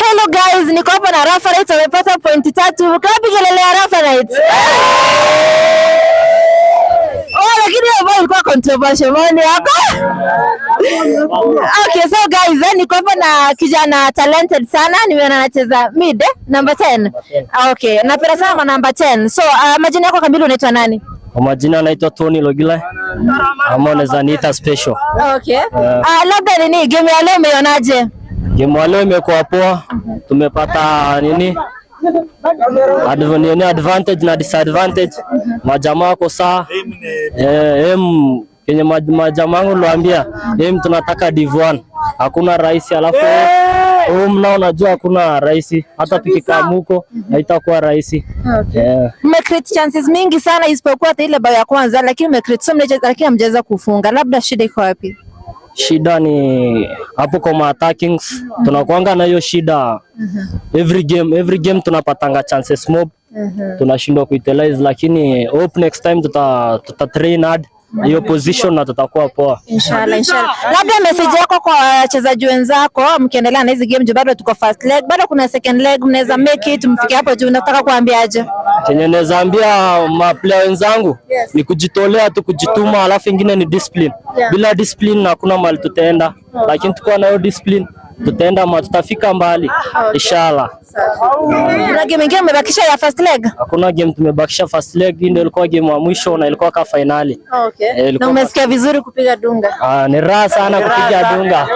Hello guys, niko hapa na Rafa Knights wamepata pointi 3. Kapi kelele ya Rafa Knights. Lakini hapo ilikuwa controversial money hapa. Okay, so guys, niko hapa na kijana talented sana, nimeona anacheza mid number 10. Okay, napenda sana number 10. So, majina yako kamili unaitwa nani? Kwa majina anaitwa Tony Logila. Amone Zanita special. Okay. Labda nini game ya leo umeionaje? Game ya leo imekuwa poa. Tumepata nini? Advantage na disadvantage. Majamaa wako sawa. Kenye majamaa wangu niwaambia, tunataka Div1. Hakuna rais alafu mnao unajua hakuna rais. Hata tukikaa huko haitakuwa rais. Mmecreate chances mingi sana isipokuwa ile bao ya kwanza, lakini mmecreate so many lakini hamjaweza kufunga. Labda shida iko wapi? Shida ni hapo kwa attackings. Tunakuanga na hiyo shida. Every game tunapatanga chances mob. Tunashindwa kuutilize, lakini hope next time tuta train hard hiyo position na tutakuwa poa. Inshallah. Labda message yako kwa wachezaji wenzako mkiendelea na hizi game, bado tuko first leg, bado kuna second leg, mnaweza make it mfike hapo juu. Unataka kuambiaje? Chenye naweza ambia maplayer wenzangu ni kujitolea tu, kujituma, alafu ingine ni discipline. Bila discipline hakuna mahali tutaenda, lakini tukiwa na hiyo discipline tutaenda tutafika mbali inshallah. Kuna game nyingine mmebakisha ya first leg? Hakuna game tumebakisha first leg, ndio ilikuwa game ya mwisho na ilikuwa ka finali. Okay. Na umesikia vizuri kupiga dunga? Ni raha sana kupiga dunga.